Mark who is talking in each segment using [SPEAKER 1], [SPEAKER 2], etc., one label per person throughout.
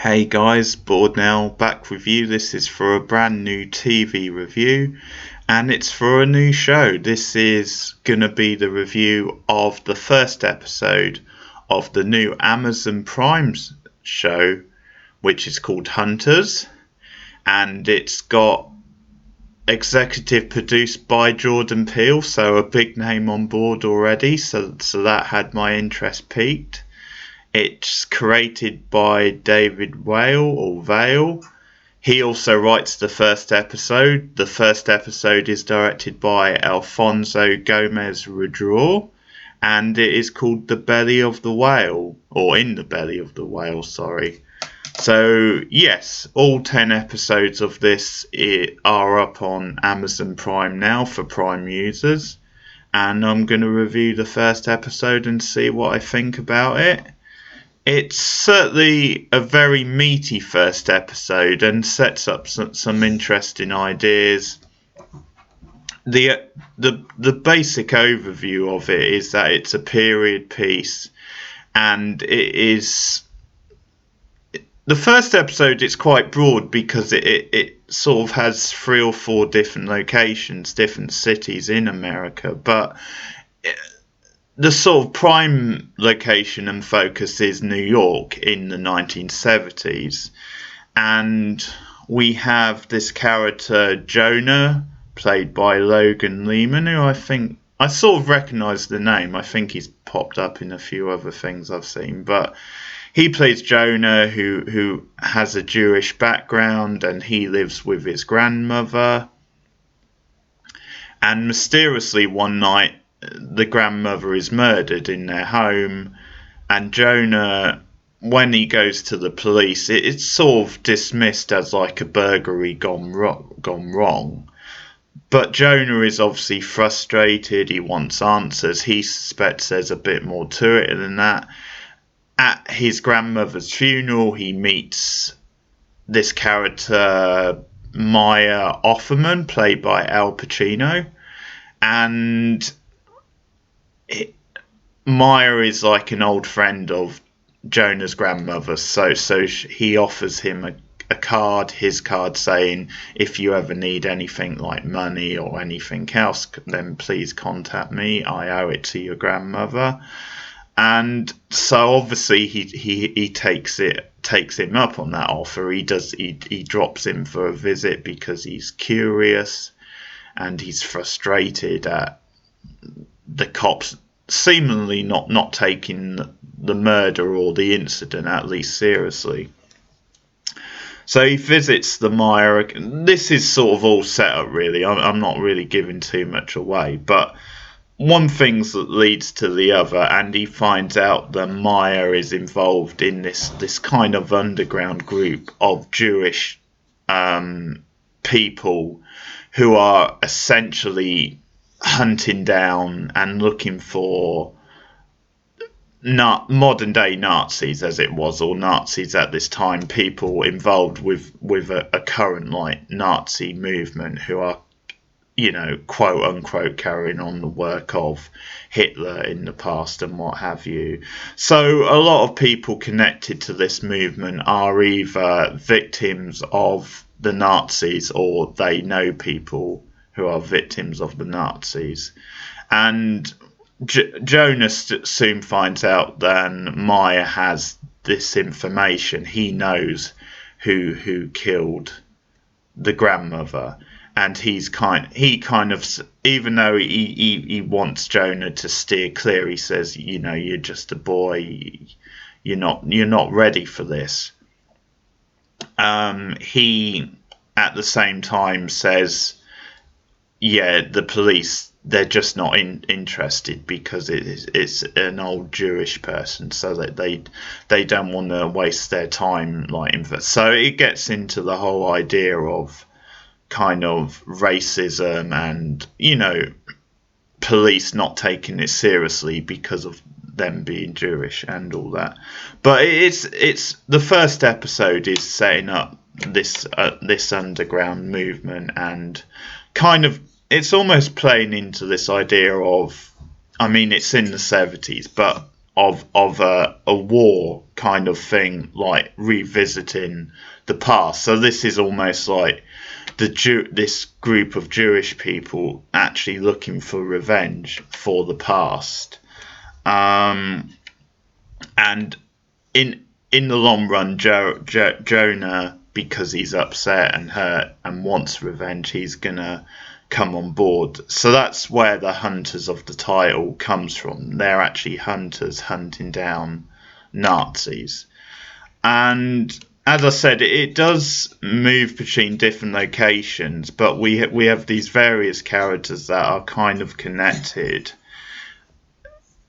[SPEAKER 1] Hey guys, Bored now, back with you. This is for a brand new TV review and it's for a new show. This is gonna be the review of the first episode of the new Amazon Prime show, which is called Hunters, and it's got executive produced by Jordan Peele, so a big name on board already, so that had my interest piqued. It's created by David Vale. He also writes the first episode. The first episode is directed by Alfonso Gomez-Rejon, and it is called The Belly of the Whale, or In the Belly of the Whale, sorry. So, yes, all 10 episodes of this are up on Amazon Prime now for Prime users, and I'm going to review the first episode and see what I think about it. It's certainly a very meaty first episode and sets up some interesting ideas. The basic overview of it is that it's a period piece, and it is the first episode. It's quite broad because it sort of has 3 or 4 different locations, different cities in America, but the sort of prime location and focus is New York in the 1970s, and we have this character Jonah, played by Logan Lerman, who I sort of recognise the name. I think he's popped up in a few other things I've seen, but he plays Jonah, who has a Jewish background, and he lives with his grandmother, and mysteriously one night the grandmother is murdered in their home, and Jonah, when he goes to the police, it's sort of dismissed as like a burglary gone wrong. But Jonah is obviously frustrated, he wants answers, he suspects there's a bit more to it than that. At his grandmother's funeral, he meets this character, Maya Offerman, played by Al Pacino, and Maya is like an old friend of Jonah's grandmother, so he offers him a card, his card, saying if you ever need anything like money or anything else, then please contact me. I owe it to your grandmother. And so obviously he takes him up on that offer. He drops him for a visit because he's curious and he's frustrated at the cops seemingly not taking the murder or the incident at least seriously. So he visits the Maya. This is sort of all set up, really. I'm not really giving too much away, but one thing leads to the other, and he finds out that Maya is involved in this kind of underground group of Jewish people who are essentially hunting down and looking for modern day Nazis, as it was, or Nazis at this time, people involved with a current like Nazi movement who are, quote unquote, carrying on the work of Hitler in the past and what have you. So a lot of people connected to this movement are either victims of the Nazis or they know people who are victims of the Nazis. And Jonah soon finds out that Maya has this information. He knows who killed the grandmother, and he kind of, even though he wants Jonah to steer clear, he says, you're just a boy, you're not ready for this. He at the same time says, yeah, the police, they're just not interested because it's an old Jewish person, so that they don't want to waste their time so it gets into the whole idea of kind of racism and police not taking it seriously because of them being Jewish and all that. But it's the first episode is setting up this underground movement, and kind of it's almost playing into this idea of, it's in the 70s, but a war kind of thing, like revisiting the past. So this is almost like this group of Jewish people actually looking for revenge for the past. And in the long run, Jonah, because he's upset and hurt and wants revenge, he's gonna come on board. So that's where the hunters of the title comes from. They're actually hunters hunting down Nazis. And as I said, it does move between different locations, but we have these various characters that are kind of connected.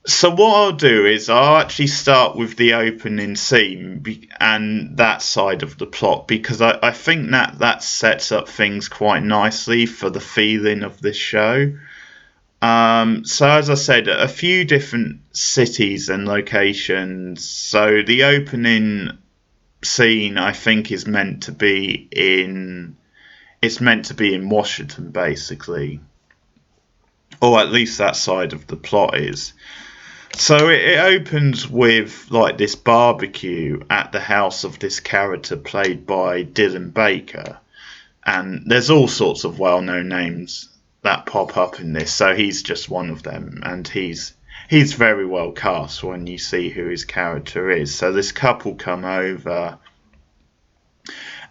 [SPEAKER 1] So what I'll do is I'll actually start with the opening scene and that side of the plot, because I think that sets up things quite nicely for the feeling of this show. So as I said, a few different cities and locations. So the opening scene, I think, is meant to be in Washington, basically, or at least that side of the plot is. So it opens with like this barbecue at the house of this character played by Dylan Baker, and there's all sorts of well-known names that pop up in this. So he's just one of them, and he's very well cast when you see who his character is. So this couple come over,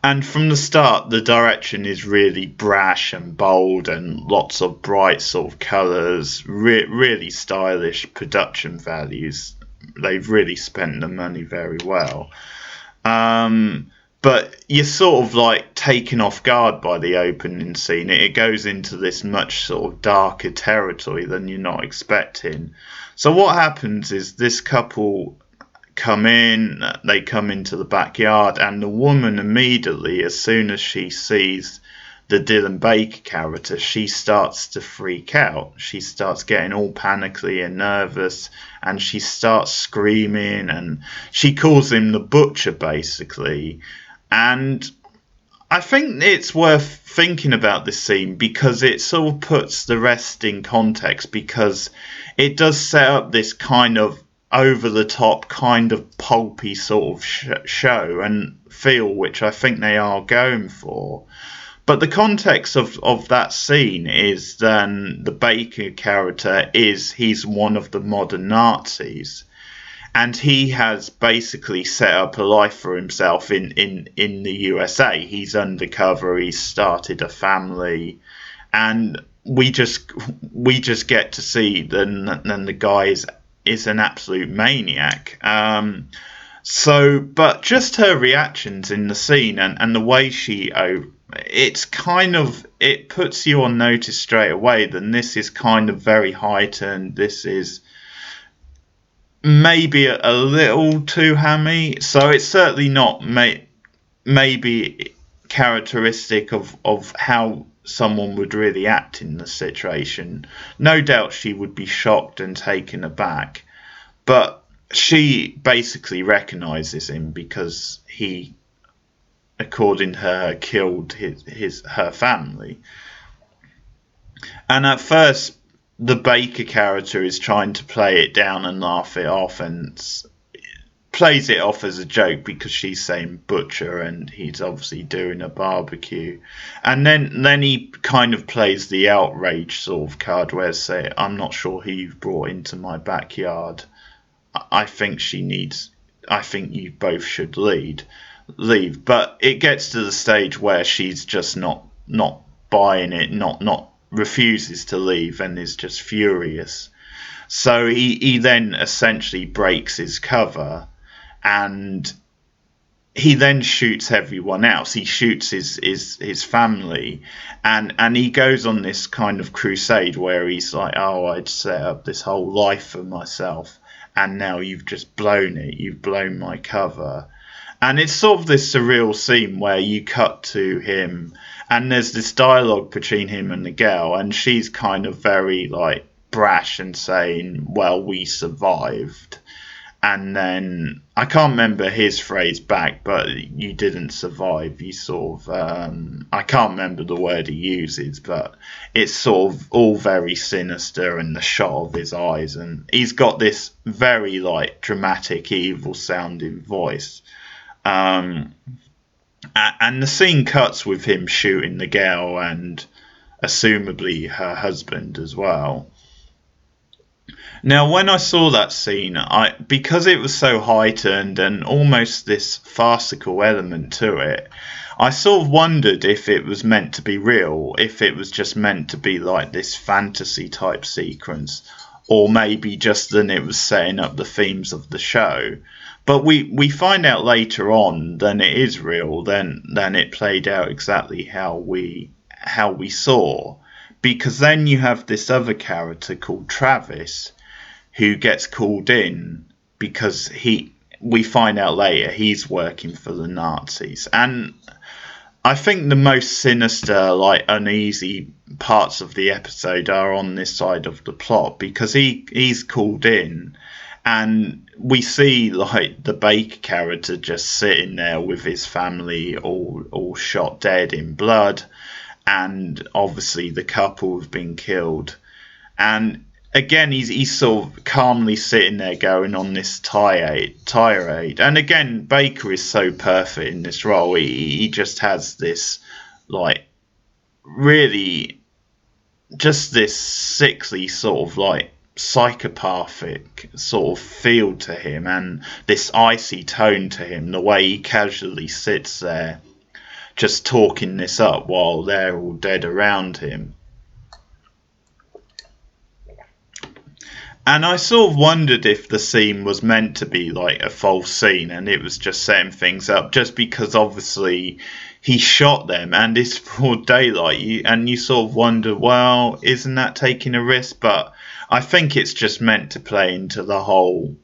[SPEAKER 1] and from the start, the direction is really brash and bold and lots of bright sort of colours, really stylish production values. They've really spent the money very well. But you're sort of like taken off guard by the opening scene. It goes into this much sort of darker territory than you're not expecting. So what happens is this couple they come into the backyard, and the woman immediately, as soon as she sees the Dylan Baker character, she starts to freak out. She starts getting all panicky and nervous, and she starts screaming, and she calls him the butcher, basically. And I think it's worth thinking about this scene because it sort of puts the rest in context, because it does set up this kind of over-the-top, kind of pulpy sort of show and feel, which I think they are going for. But the context of that scene is then the Baker character he's one of the modern Nazis, and he has basically set up a life for himself in the USA. He's undercover, he's started a family, and we just get to see then the guy is an absolute maniac. But just her reactions in the scene and the way it puts you on notice straight away that this is kind of very heightened. This is maybe a little too hammy. So it's certainly not maybe characteristic of how someone would really act in the situation. No doubt she would be shocked and taken aback, but she basically recognizes him because he, according to her, killed her family. And at first the Baker character is trying to play it down and laugh it off, and plays it off as a joke because she's saying butcher and he's obviously doing a barbecue. And then he kind of plays the outrage sort of card where say, I'm not sure who you've brought into my backyard. I think you both should leave. But it gets to the stage where she's just not buying it, not refuses to leave and is just furious. So he then essentially breaks his cover, and he then shoots everyone else. He shoots his family, and he goes on this kind of crusade where he's like, oh, I'd set up this whole life for myself, and now you've just blown it. You've blown my cover. And it's sort of this surreal scene where you cut to him, and there's this dialogue between him and the girl, and she's kind of very like brash and saying, well, we survived. and then I can't remember his phrase back, but you didn't survive. You sort of, I can't remember the word he uses, but it's sort of all very sinister, and the shot of his eyes, and he's got this very like dramatic, evil sounding voice. Um, and the scene cuts with him shooting the girl and assumably her husband as well. Now, when I saw that scene, because it was so heightened and almost this farcical element to it, I sort of wondered if it was meant to be real, if it was just meant to be like this fantasy type sequence, or maybe just then it was setting up the themes of the show. But we find out later on then it is real, then it played out exactly how we saw, because then you have this other character called Travis who gets called in because we find out later he's working for the Nazis. And I think the most sinister, like uneasy parts of the episode are on this side of the plot, because he's called in and we see like the Baker character just sitting there with his family all shot dead in blood, and obviously the couple have been killed. And again, he's sort of calmly sitting there going on this tirade. And again, Baker is so perfect in this role. He just has this, like, really, just this sickly sort of, like, psychopathic sort of feel to him, and this icy tone to him, the way he casually sits there just talking this up while they're all dead around him. And I sort of wondered if the scene was meant to be like a false scene and it was just setting things up, just because obviously he shot them and it's broad daylight, and you sort of wonder, well, isn't that taking a risk? But I think it's just meant to play into the whole,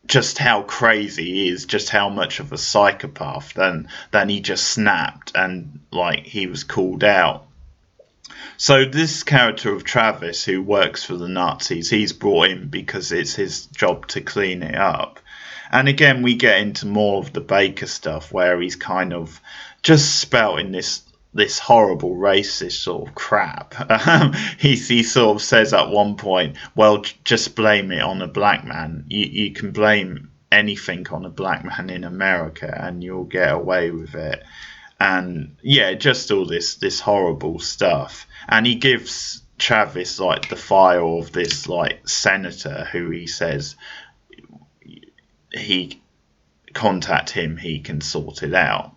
[SPEAKER 1] just how crazy he is, just how much of a psychopath. Then he just snapped and like he was called out. So this character of Travis, who works for the Nazis, he's brought in because it's his job to clean it up. And again, we get into more of the Baker stuff where he's kind of just spouting this horrible racist sort of crap. He sort of says at one point, well, just blame it on a black man. You can blame anything on a black man in America and you'll get away with it. And yeah, just all this horrible stuff. And he gives Travis like the file of this like senator who he says he contact him, he can sort it out.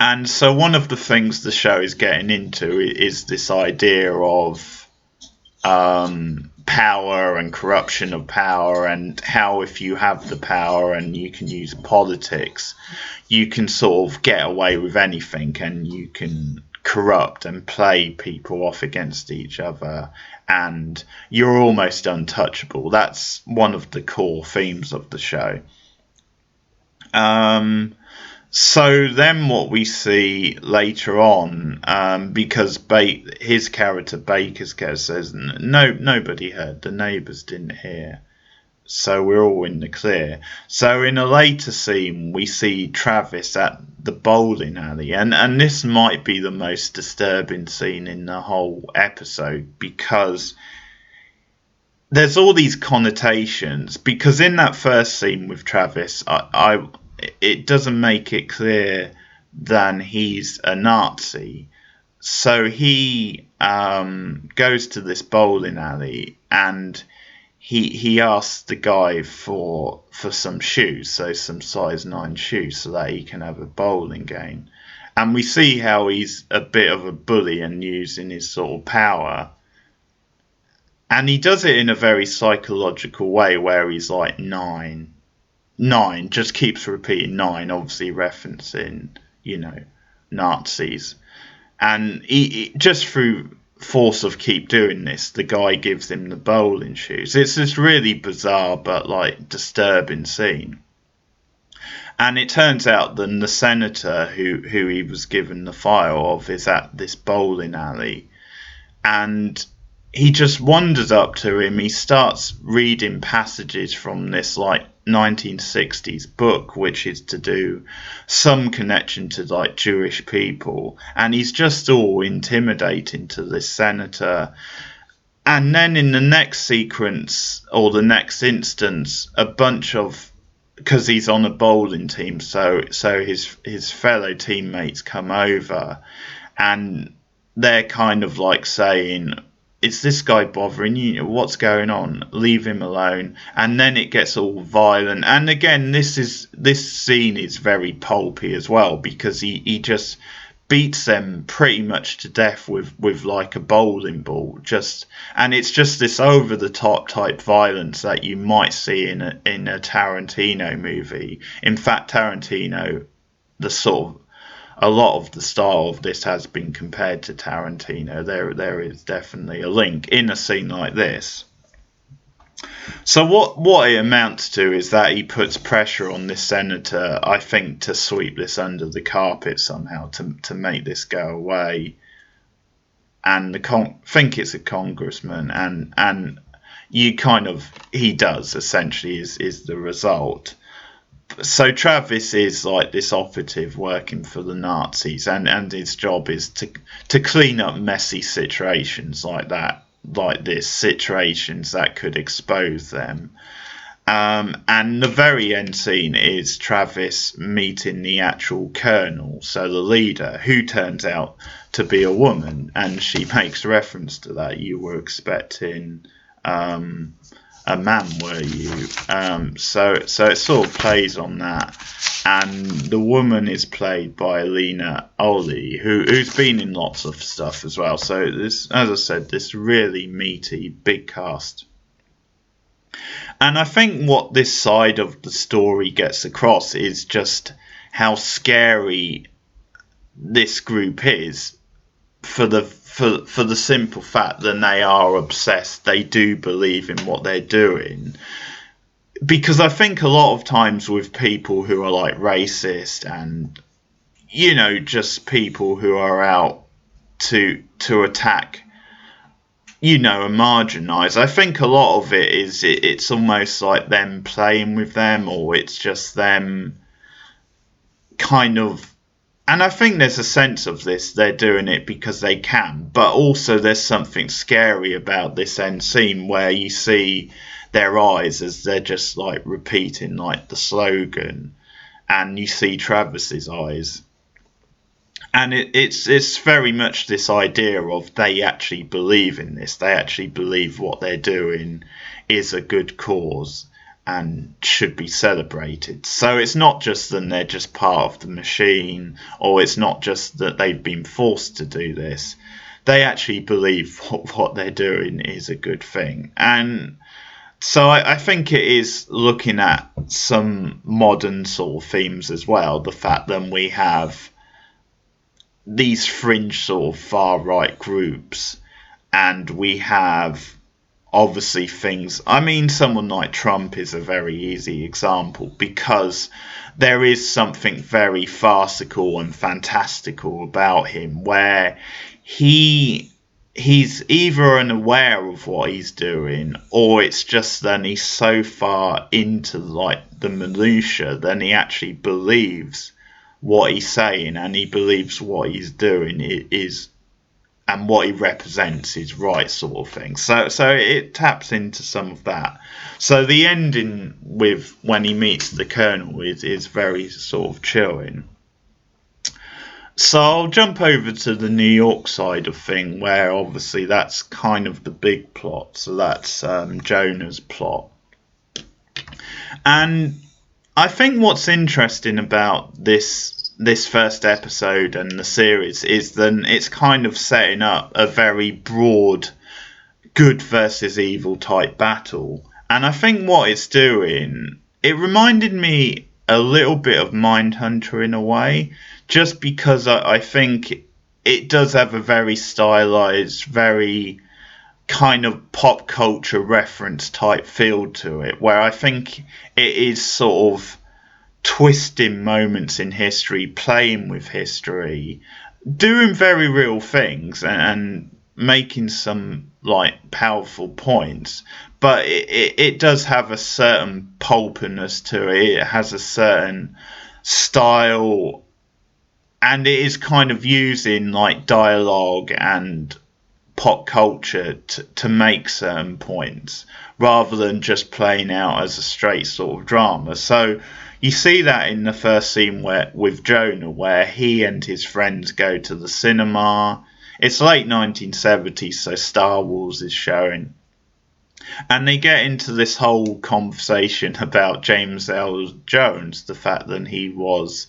[SPEAKER 1] And so one of the things the show is getting into is this idea of power and corruption of power, and how if you have the power and you can use politics, you can sort of get away with anything, and you can corrupt and play people off against each other, and you're almost untouchable. That's one of the core themes of the show. So then what we see later on, because his character, Baker's character, says, nobody heard, the neighbours didn't hear, so we're all in the clear. So in a later scene, we see Travis at the bowling alley, and this might be the most disturbing scene in the whole episode, because there's all these connotations, because in that first scene with Travis, it doesn't make it clear that he's a Nazi. So he goes to this bowling alley and he asks the guy for some shoes, so some size 9 shoes, so that he can have a bowling game. And we see how he's a bit of a bully and using his sort of power. And he does it in a very psychological way where he's like 9, just keeps repeating 9, obviously referencing, Nazis. And he just through force of keep doing this, the guy gives him the bowling shoes. It's this really bizarre but like disturbing scene. And it turns out that the senator who he was given the file of is at this bowling alley, and he just wanders up to him. He starts reading passages from this like 1960s book, which is to do some connection to like Jewish people, and he's just all intimidating to this senator. And then in the next sequence or the next instance, a bunch of, because he's on a bowling team, so his fellow teammates come over, and they're kind of like saying, is this guy bothering you? What's going on? Leave him alone. And then it gets all violent. And again, this scene is very pulpy as well, because he just beats them pretty much to death with like a bowling ball. And it's just this over the top type violence that you might see in a Tarantino movie. In fact, Tarantino, a lot of the style of this has been compared to Tarantino. There is definitely a link in a scene like this. So what it amounts to is that he puts pressure on this senator, I think, to sweep this under the carpet somehow, to make this go away. And think it's a congressman, and you kind of, he does essentially is the result. So Travis is like this operative working for the Nazis, and his job is to clean up messy situations like this, situations that could expose them. And the very end scene is Travis meeting the actual colonel, so the leader, who turns out to be a woman, and she makes reference to that. You were expecting a man, were you? So it sort of plays on that, and the woman is played by Lena Ollie, who's been in lots of stuff as well. So this, as I said, this really meaty big cast. And I think what this side of the story gets across is just how scary this group is, for the simple fact that they are obsessed. They do believe in what they're doing. Because I think a lot of times with people who are like racist and, you know, just people who are out to attack, you know, and marginalise, I think a lot of it is it's almost like them playing with them, or it's just them kind of. And I think there's a sense of this, they're doing it because they can, but also there's something scary about this end scene where you see their eyes as they're just like repeating like the slogan, and you see Travis's eyes, and it's very much this idea of they actually believe in this, they actually believe what they're doing is a good cause and should be celebrated. So it's not just that they're just part of the machine, or it's not just that they've been forced to do this. They actually believe what they're doing is a good thing. And so I think it is looking at some modern sort of themes as well. The fact that we have these fringe sort of far right groups, and we have obviously things, I mean, someone like Trump is a very easy example, because there is something very farcical and fantastical about him, where he's either unaware of what he's doing, or it's just that he's so far into like the minutiae that he actually believes what he's saying, and he believes what he's doing is, and what he represents is right, sort of thing. So it taps into some of that. So the ending with when he meets the colonel is very sort of chilling. So I'll jump over to the New York side of thing, where obviously that's kind of the big plot. So that's Jonah's plot. And I think what's interesting about this first episode and the series is that it's kind of setting up a very broad good versus evil type battle. And I think what it's doing, it reminded me a little bit of Mindhunter in a way, just because I think it does have a very stylized, very kind of pop culture reference type feel to it, where I think it is sort of twisting moments in history, playing with history, doing very real things, and making some like powerful points, but it does have a certain pulpiness to it. It has a certain style, and it is kind of using like dialogue and pop culture to make certain points rather than just playing out as a straight sort of drama. So you see that in the first scene with Jonah, where he and his friends go to the cinema. It's late 1970s, so Star Wars is showing. And they get into this whole conversation about James L. Jones, the fact that he was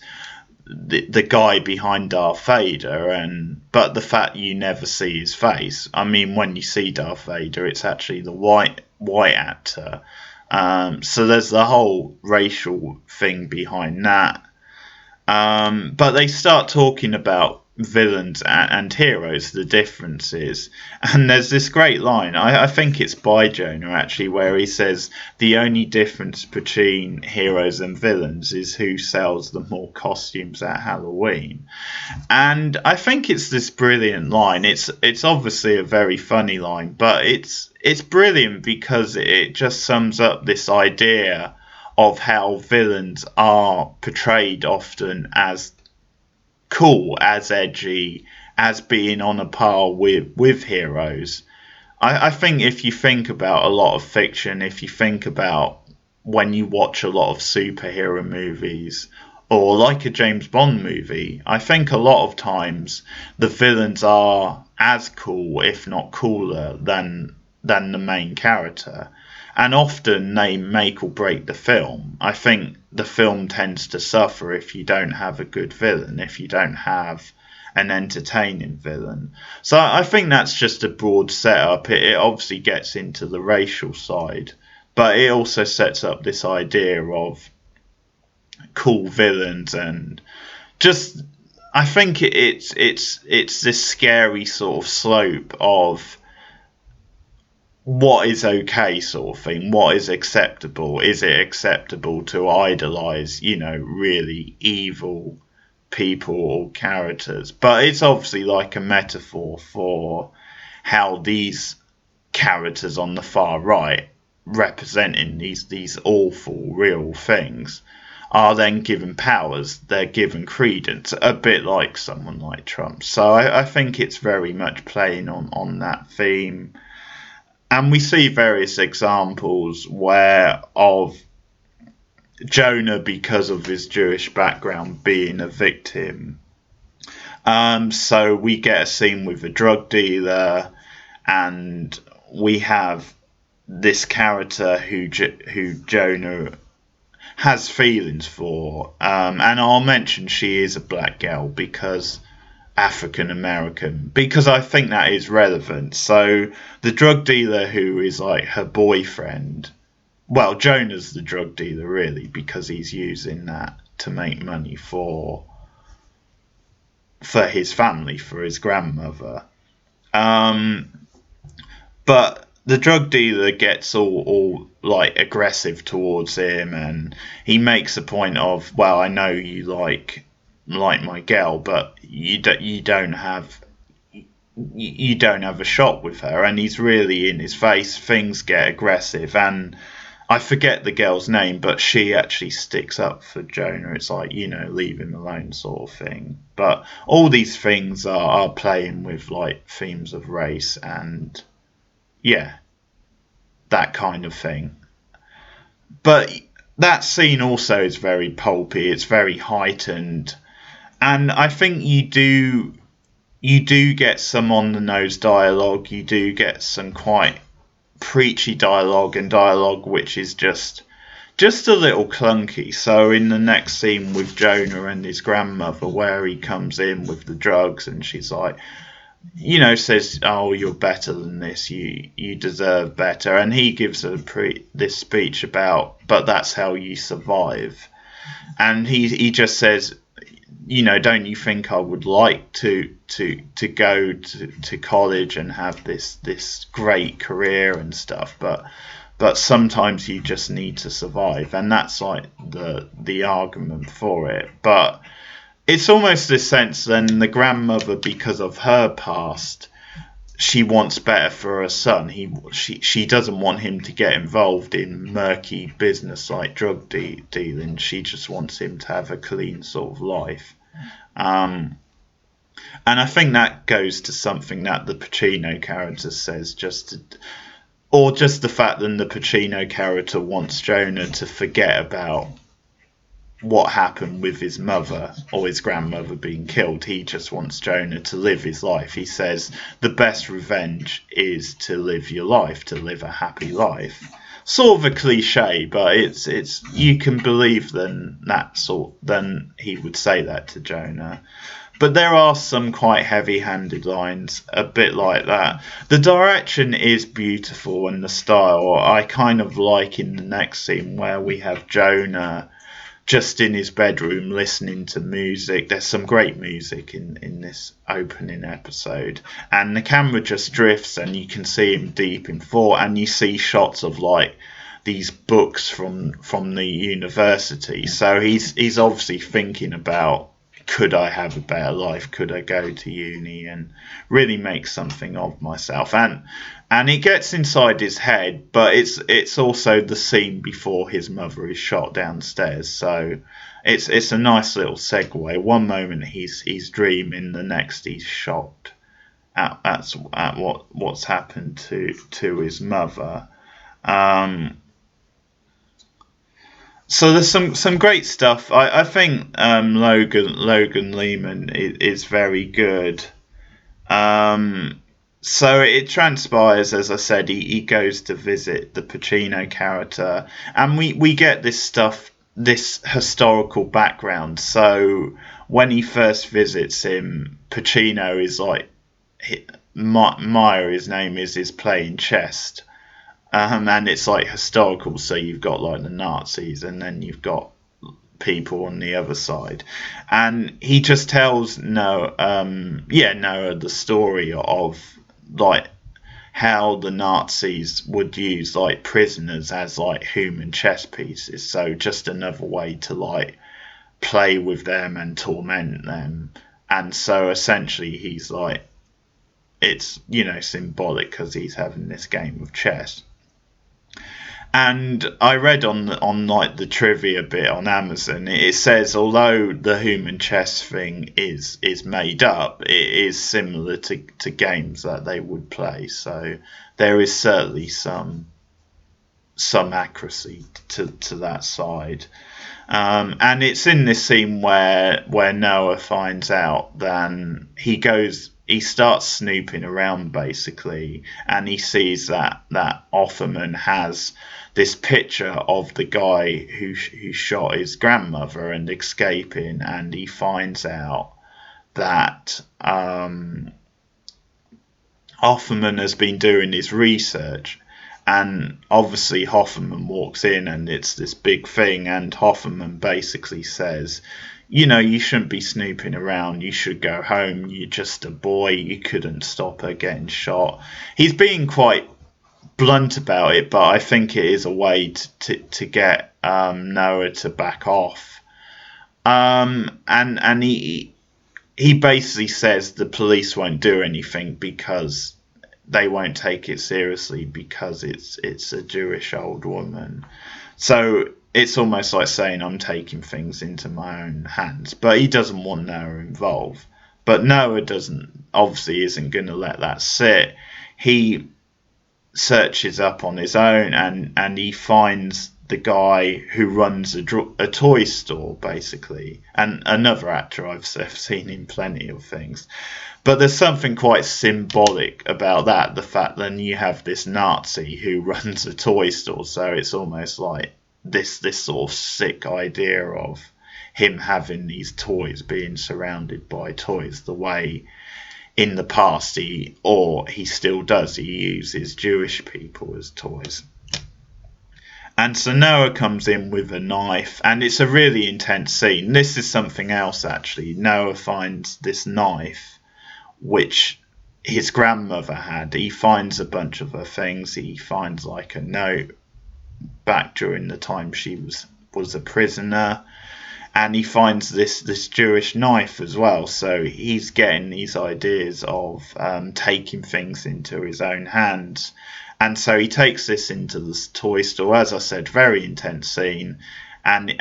[SPEAKER 1] the guy behind Darth Vader, but the fact you never see his face. I mean, when you see Darth Vader, it's actually the white actor. So there's the whole racial thing behind that. But they start talking about villains and heroes, the differences. And there's this great line, I think it's by Jonah actually, where he says the only difference between heroes and villains is who sells the more costumes at Halloween. And I think it's this brilliant line. It's obviously a very funny line, but it's brilliant because it just sums up this idea of how villains are portrayed often as cool, as edgy, as being on a par with heroes. I think if you think about a lot of fiction, if you think about when you watch a lot of superhero movies or like a James Bond movie, I think a lot of times the villains are as cool, if not cooler, than the main character. And often they make or break the film. I think the film tends to suffer if you don't have a good villain, if you don't have an entertaining villain. So I think that's just a broad setup. It obviously gets into the racial side, but it also sets up this idea of cool villains, and just I think it's this scary sort of slope of what is okay sort of thing, what is acceptable. Is it acceptable to idolize, really evil people or characters? But it's obviously like a metaphor for how these characters on the far right, representing these awful real things, are then given powers, they're given credence, a bit like someone like Trump. So I think it's very much playing on that theme. And we see various examples where of Jonah, because of his Jewish background, being a victim. So we get a scene with a drug dealer, and we have this character who Jonah has feelings for. And I'll mention she is a black girl because African American, because I think that is relevant. So the drug dealer who is like her boyfriend, well, Jonah's the drug dealer really, because he's using that to make money for his family, for his grandmother. But the drug dealer gets all like aggressive towards him, and he makes a point of, well, I know you like my girl, but you don't have a shot with her. And he's really in his face. Things get aggressive, and I forget the girl's name, but she actually sticks up for Jonah. It's like, leave him alone sort of thing. But all these things are playing with like themes of race and that kind of thing. But that scene also is very pulpy. It's very heightened. And I think you do get some on the nose dialogue. You do get some quite preachy dialogue, and dialogue which is just a little clunky. So in the next scene with Jonah and his grandmother, where he comes in with the drugs, and she's like, says, "Oh, you're better than this. You deserve better." And he gives her this speech about, but that's how you survive. And he just says, don't you think I would like to go to college and have this great career and stuff, but sometimes you just need to survive. And that's like the argument for it. But it's almost this sense then the grandmother, because of her past, she wants better for her son. She doesn't want him to get involved in murky business like drug dealing. She just wants him to have a clean sort of life. And I think that goes to something that the Pacino character says, or just the fact that the Pacino character wants Jonah to forget about what happened with his mother or his grandmother being killed. He just wants Jonah to live his life. He says the best revenge is to live your life, to live a happy life. Sort of a cliche, but it's you can believe then he would say that to Jonah. But there are some quite heavy-handed lines, a bit like that. The direction is beautiful and the style. I kind of like in the next scene where we have Jonah just in his bedroom listening to music. There's some great music in this opening episode, and the camera just drifts and you can see him deep in thought, and you see shots of like these books from the university. So he's obviously thinking about, could I have a better life? Could I go to uni and really make something of myself? And it gets inside his head, but it's also the scene before his mother is shot downstairs. So it's a nice little segue. One moment he's dreaming, the next he's shocked at what's happened to his mother. So there's some great stuff. I think Logan Lehman is very good. So it transpires, as I said, he goes to visit the Pacino character, and we get this stuff, this historical background. So when he first visits him, Pacino is like, Meyer, his name is playing chess. And it's like historical, so you've got like the Nazis, and then you've got people on the other side, and he just tells Noah the story of like how the Nazis would use like prisoners as like human chess pieces. So just another way to like play with them and torment them. And so essentially he's like, it's symbolic because he's having this game of chess. And I read on like the trivia bit on Amazon, it says although the human chess thing is made up, it is similar to games that they would play. So there is certainly some accuracy to that side. And it's in this scene where Noah finds out, then he starts snooping around basically, and he sees that Offerman has this picture of the guy who shot his grandmother and escaping, and he finds out that Offerman has been doing his research. And obviously Hoffman walks in and it's this big thing, and Hoffman basically says, you shouldn't be snooping around, you should go home, you're just a boy, you couldn't stop her getting shot. He's being quite blunt about it, but I think it is a way to get Noah to back off. And he basically says the police won't do anything because they won't take it seriously because it's a Jewish old woman. So it's almost like saying I'm taking things into my own hands. But he doesn't want Noah involved. But Noah isn't going to let that sit. He searches up on his own and he finds the guy who runs a toy store basically, and another actor I've seen in plenty of things. But there's something quite symbolic about that, the fact that you have this Nazi who runs a toy store. So it's almost like this sort of sick idea of him having these toys, being surrounded by toys, the way in the past he still does. He uses Jewish people as toys. And so Noah comes in with a knife, and it's a really intense scene. This is something else actually. Noah finds this knife which his grandmother had. He finds a bunch of her things. He finds like a note back during the time she was a prisoner, and he finds this Jewish knife as well. So he's getting these ideas of taking things into his own hands. And so he takes this into the toy store. As I said, very intense scene. And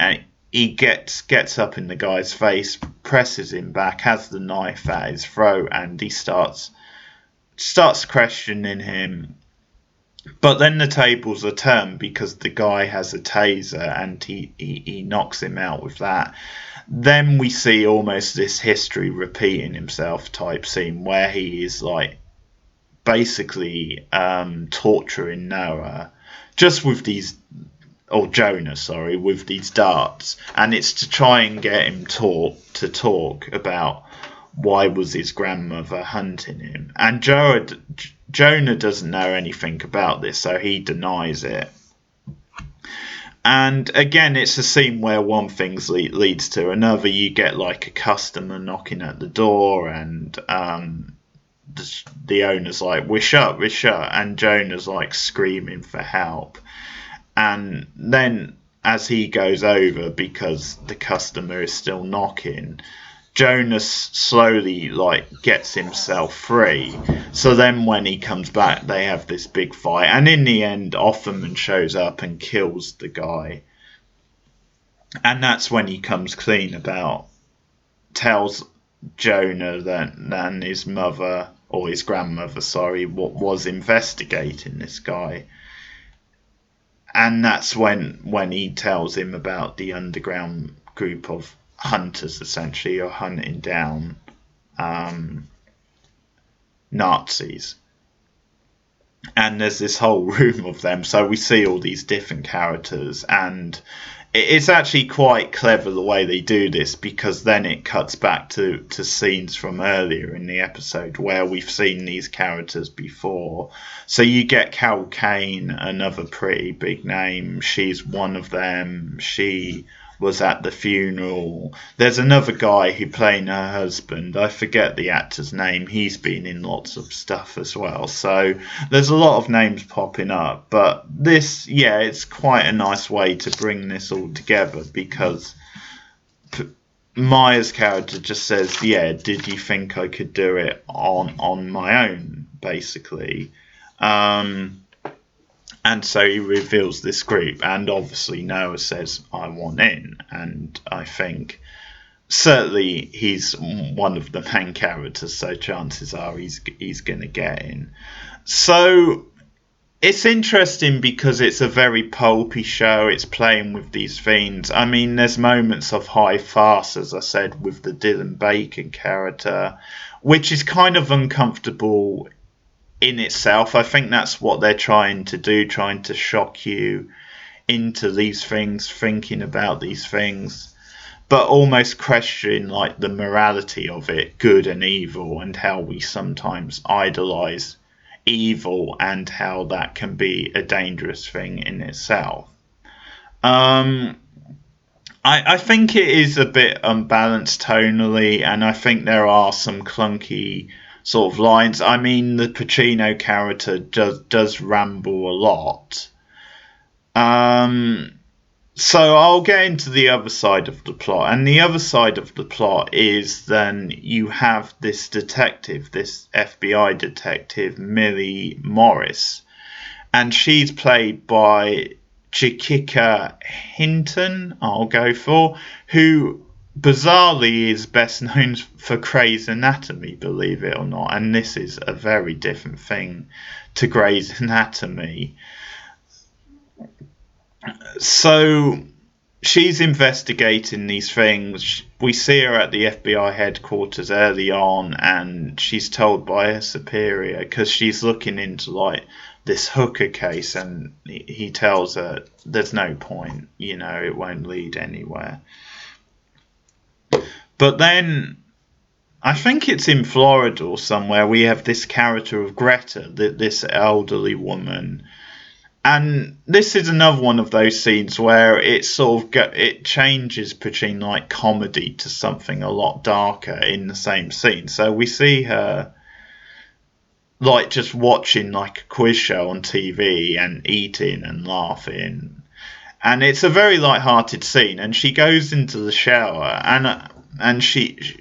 [SPEAKER 1] he gets up in the guy's face, presses him back, has the knife at his throat, and he starts questioning him. But then the tables are turned because the guy has a taser and he knocks him out with that. Then we see almost this history repeating himself type scene where he is like basically torturing Noah just with these, or Jonah, sorry, with these darts, and it's to try and get him to talk about why was his grandmother hunting him. And Jonah doesn't know anything about this, so he denies it. And again, it's a scene where one thing leads to another. You get like a customer knocking at the door, and the owner's like, "We're shut," and Jonah's like screaming for help. And then as he goes over, because the customer is still knocking, Jonah slowly like gets himself free. So then when he comes back, they have this big fight, and in the end Offerman shows up and kills the guy. And that's when he comes clean tells Jonah that his mother, or his grandmother, sorry, was investigating this guy. And that's when he tells him about the underground group of hunters, essentially, are hunting down Nazis. And there's this whole room of them, so we see all these different characters, and it's actually quite clever the way they do this, because then it cuts back to scenes from earlier in the episode where we've seen these characters before. So you get Carol Kane, another pretty big name. She's one of them. She was at the funeral. There's another guy who playing her husband. I forget the actor's name. He's been in lots of stuff as well. So there's a lot of names popping up. But this, yeah, it's quite a nice way to bring this all together, because Maya's character just says, yeah, did you think I could do it on my own, basically. And so he reveals this group, and obviously Noah says, I want in. And I think certainly he's one of the main characters, so chances are he's going to get in. So it's interesting because it's a very pulpy show. It's playing with these themes. I mean, there's moments of high farce, as I said, with the Dylan Bacon character, which is kind of uncomfortable in itself. I think that's what they're trying to do, trying to shock you into these things, thinking about these things, but almost question like the morality of it, good and evil, and how we sometimes idolize evil and how that can be a dangerous thing in itself. I think it is a bit unbalanced tonally, and I think there are some clunky sort of lines. I mean, the Pacino character does ramble a lot. So I'll get into the other side of the plot. And the other side of the plot is then you have this detective, this FBI detective, Millie Morris. And she's played by Chiquita Hinton, I'll go for, who bizarrely is best known for Grey's Anatomy, believe it or not. And this is a very different thing to Grey's Anatomy. So she's investigating these things. We see her at the FBI headquarters early on, and she's told by her superior, because she's looking into like this hooker case, and he tells her there's no point, you know, it won't lead anywhere. But then I think it's in Florida or somewhere, we have this character of Greta, this elderly woman. And this is another one of those scenes where it sort of it changes between like comedy to something a lot darker in the same scene. So we see her like just watching like a quiz show on TV and eating and laughing. and it's a very light-hearted scene. And she goes into the shower, and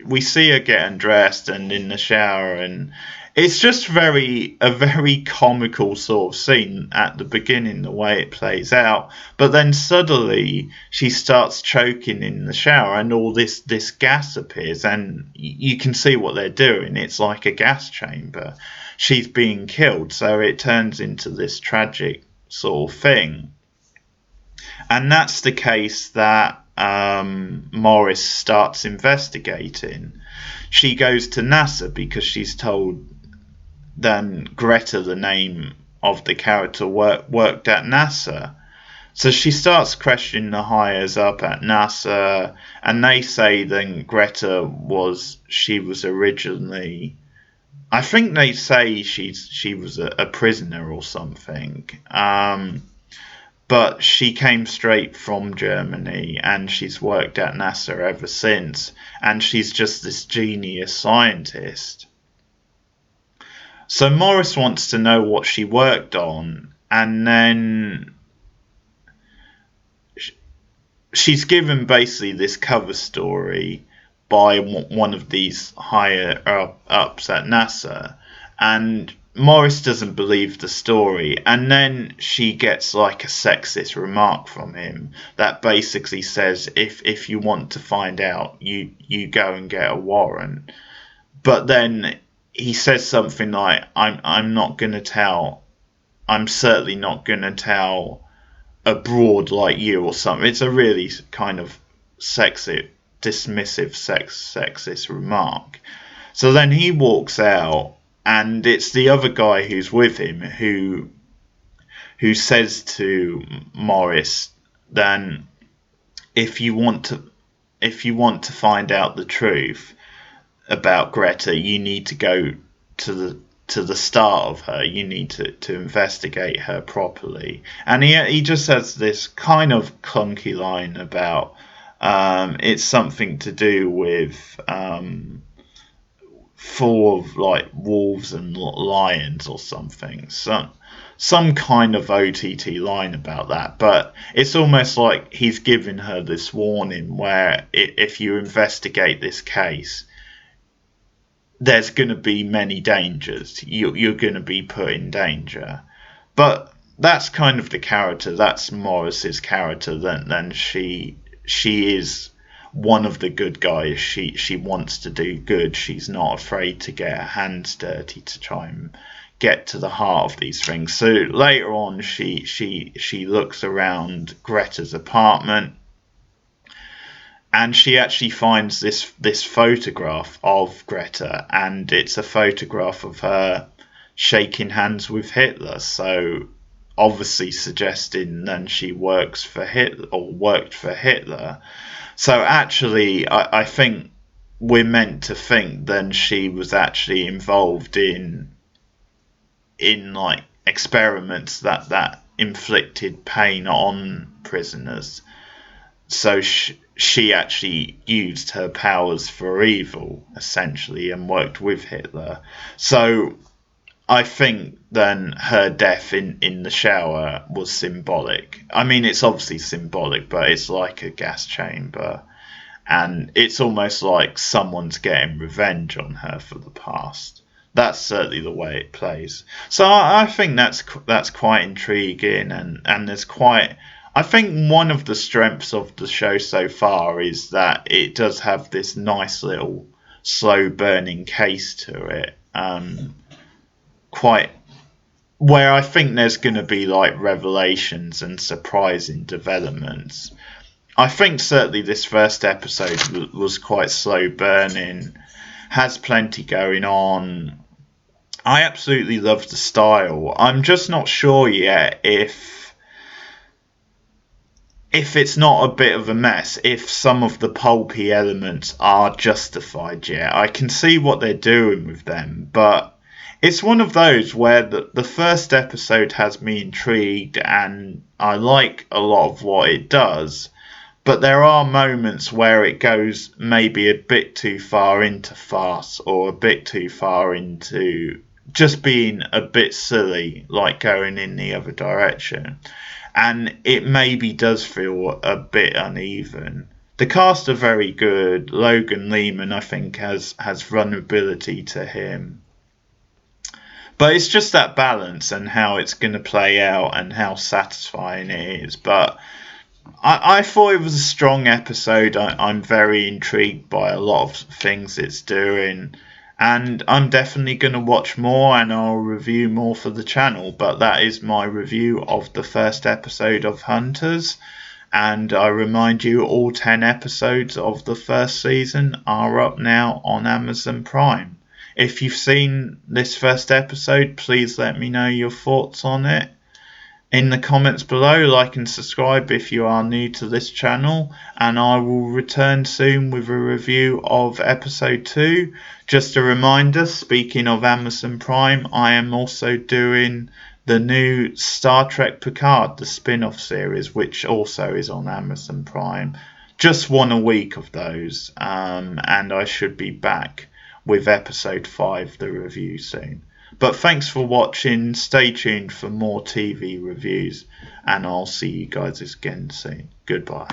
[SPEAKER 1] we see her get undressed and in the shower, and it's just a very comical sort of scene at the beginning, the way it plays out. But then suddenly she starts choking in the shower, and all this gas appears, and you can see what they're doing. It's like a gas chamber. She's being killed, so it turns into this tragic sort of thing. And that's the case that Morris starts investigating. She goes to NASA because she's told then Greta, the name of the character, worked at NASA. So she starts questioning the hires up at NASA, and they say then Greta was originally, I think they say she was a prisoner or something. But she came straight from Germany, and she's worked at NASA ever since, and she's just this genius scientist. So Morris wants to know what she worked on, and then she's given basically this cover story by one of these higher ups at NASA, and Morris doesn't believe the story, and then she gets like a sexist remark from him that basically says if you want to find out, you go and get a warrant. But then he says something like, I'm not going to tell, I'm certainly not going to tell abroad like you, or something. It's a really kind of dismissive sexist remark. So then he walks out, and it's the other guy who's with him who says to Morris, then if you want to find out the truth about Greta, you need to go to the start of her. You need to investigate her properly. And he just has this kind of clunky line about it's something to do with full of like wolves and lions or something. Some kind of OTT line about that, but it's almost like he's giving her this warning where if you investigate this case, there's going to be many dangers. You're going to be put in danger. But that's kind of the character. That's Morris's character. Then she is one of the good guys. She wants to do good. She's not afraid to get her hands dirty to try and get to the heart of these things. So later on, she looks around Greta's apartment, and she actually finds this photograph of Greta, and it's a photograph of her shaking hands with Hitler. So obviously suggesting then she works for Hitler, or worked for Hitler. So actually, I think we're meant to think then she was actually involved in like experiments that inflicted pain on prisoners. So she actually used her powers for evil, essentially, and worked with Hitler. So I think then her death in the shower was symbolic. I mean, it's obviously symbolic, but it's like a gas chamber, and it's almost like someone's getting revenge on her for the past. That's certainly the way it plays. So I think that's quite intriguing, and there's quite. I think one of the strengths of the show so far is that it does have this nice little slow burning case to it. Quite where I think there's going to be like revelations and surprising developments. I think certainly this first episode was quite slow burning, has plenty going on. I absolutely love the style. I'm just not sure yet if it's not a bit of a mess, if some of the pulpy elements are justified yet. I can see what they're doing with them, but it's one of those where the first episode has me intrigued and I like a lot of what it does, but there are moments where it goes maybe a bit too far into farce, or a bit too far into just being a bit silly, like going in the other direction. and it maybe does feel a bit uneven. The cast are very good. Logan Lehman, I think, has vulnerability to him. But it's just that balance and how it's going to play out and how satisfying it is. But I thought it was a strong episode. I'm very intrigued by a lot of things it's doing. And I'm definitely going to watch more and I'll review more for the channel. But that is my review of the first episode of Hunters. And I remind you, all 10 episodes of the first season are up now on Amazon Prime. If you've seen this first episode, please let me know your thoughts on it in the comments below. Like and subscribe if you are new to this channel, and I will return soon with a review of episode 2. Just a reminder, speaking of Amazon Prime, I am also doing the new Star Trek Picard, the spin-off series, which also is on Amazon Prime. Just one a week of those, and I should be back with episode 5, the review, soon. But thanks for watching. Stay tuned for more TV reviews, and I'll see you guys again soon. Goodbye.